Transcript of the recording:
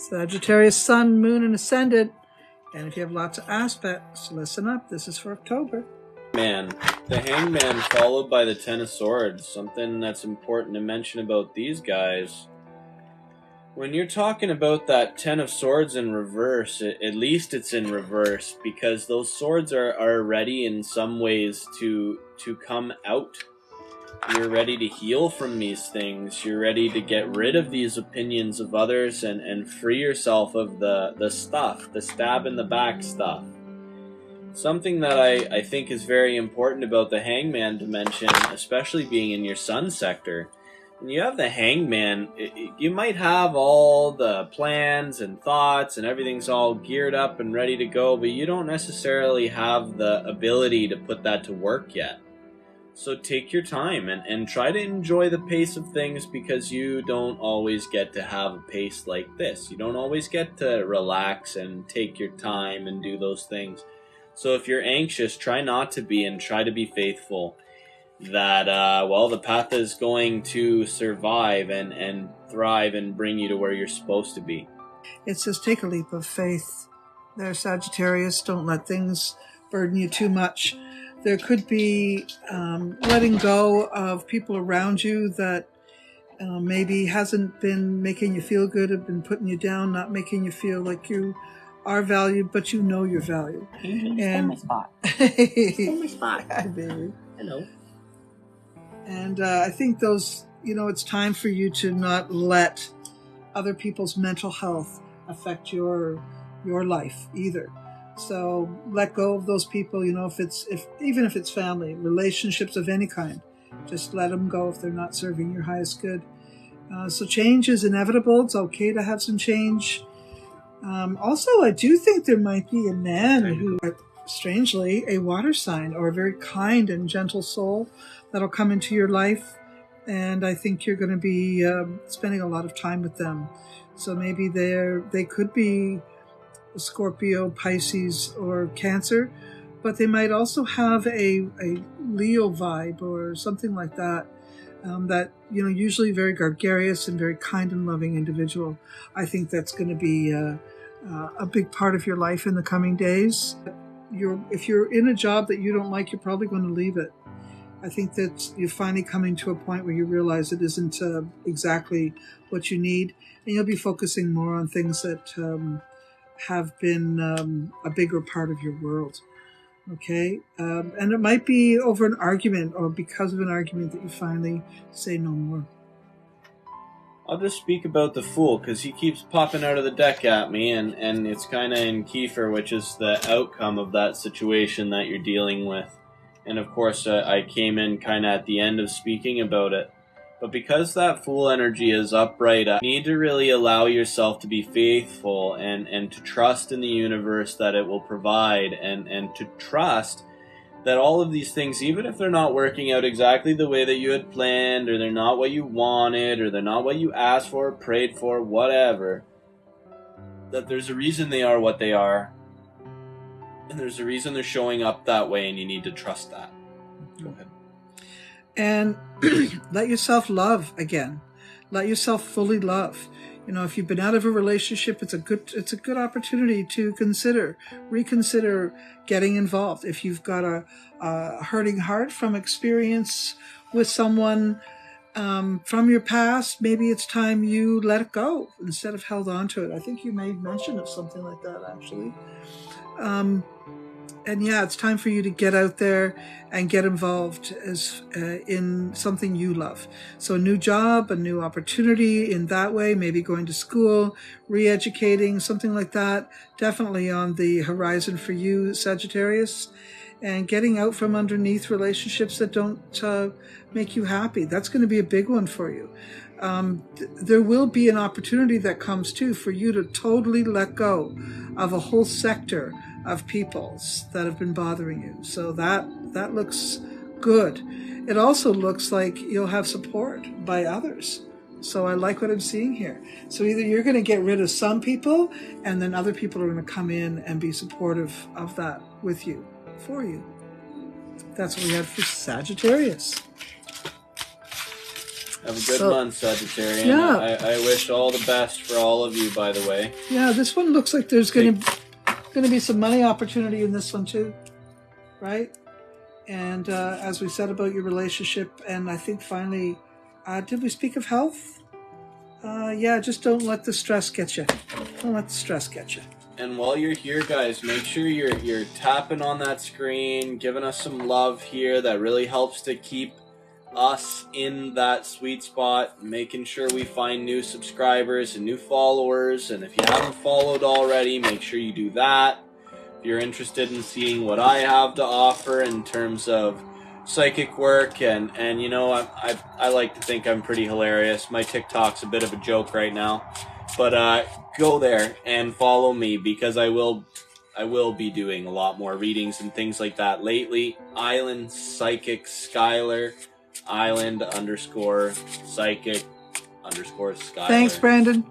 Sagittarius, Sun, Moon, and Ascendant. And if you have lots of aspects, listen up. This is for October. Man, the Hangman followed by the Ten of Swords. Something that's important to mention about these guys. When you're talking about that Ten of Swords in reverse, at least it's in reverse, because those swords are ready in some ways to come out. You're ready to heal from these things. You're ready to get rid of these opinions of others and free yourself of the stuff, the stab in the back stuff. Something that I think is very important about the Hangman dimension, especially being in your Sun sector. When you have the Hangman, you might have all the plans and thoughts and everything's all geared up and ready to go, but you don't necessarily have the ability to put that to work yet. So take your time and try to enjoy the pace of things, because you don't always get to have a pace like this. You don't always get to relax and take your time and do those things. So if you're anxious, try not to be, and try to be faithful that, the path is going to survive and thrive and bring you to where you're supposed to be. It says take a leap of faith there, Sagittarius. Don't let things burden you too much. There could be letting go of people around you that maybe hasn't been making you feel good, have been putting you down, not making you feel like you are valued, but you know you're valued. You stole my spot. Stole my spot. Hi, baby. Hello. And I think those, it's time for you to not let other people's mental health affect your life either. So let go of those people, even if it's family, relationships of any kind, just let them go if they're not serving your highest good. So change is inevitable. It's okay to have some change. Also, I do think there might be a man who, strangely, a water sign or a very kind and gentle soul that'll come into your life. And I think you're going to be spending a lot of time with them. So maybe they could be Scorpio, Pisces, or Cancer, but they might also have a Leo vibe or something like that. That, usually very gregarious and very kind and loving individual. I think that's going to be a big part of your life in the coming days. If you're in a job that you don't like, you're probably going to leave it. I think that you're finally coming to a point where you realize it isn't exactly what you need, and you'll be focusing more on things that have been a bigger part of your world. Okay? And it might be over an argument or because of an argument that you finally say no more. I'll just speak about the Fool, because he keeps popping out of the deck at me, and it's kind of in Kiefer, which is the outcome of that situation that you're dealing with. And of course, I came in kind of at the end of speaking about it. But because that Fool energy is upright, you need to really allow yourself to be faithful and to trust in the universe that it will provide, and to trust that all of these things, even if they're not working out exactly the way that you had planned, or they're not what you wanted, or they're not what you asked for, prayed for, whatever, that there's a reason they are what they are, and there's a reason they're showing up that way, and you need to trust that. Go ahead. And let yourself love again. Let yourself fully love. If you've been out of a relationship, it's a good opportunity to reconsider getting involved. If you've got a hurting heart from experience with someone from your past, maybe it's time you let it go instead of held on to it. I think you made mention of something like that, actually. And yeah, it's time for you to get out there and get involved in something you love. So a new job, a new opportunity in that way, maybe going to school, re-educating, something like that. Definitely on the horizon for you, Sagittarius. And getting out from underneath relationships that don't make you happy. That's going to be a big one for you. There will be an opportunity that comes too for you to totally let go of a whole sector of peoples that have been bothering you. So that looks good. It also looks like you'll have support by others. So I like what I'm seeing here. So either you're going to get rid of some people, and then other people are going to come in and be supportive of that with you, for you. That's what we have for Sagittarius. Have a good So- month, Sagittarius. Yeah. I wish all the best for all of you, by the way. Yeah, this one looks like there's going to be some money opportunity in this one too, right? And as we said about your relationship, and I think finally, did we speak of health? Yeah, just don't let the stress get you. Don't let the stress get you. And while you're here, guys, make sure you're tapping on that screen, giving us some love here. That really helps to keep us in that sweet spot, making sure we find new subscribers and new followers. And if you haven't followed already, make sure you do that. If you're interested in seeing what I have to offer in terms of psychic work, and you know, I like to think I'm pretty hilarious. My TikTok's a bit of a joke right now, but go there and follow me, because I will be doing a lot more readings and things like that lately. Island Psychic Skylar, Island _Psychic _Skylar. Thanks, Brandon.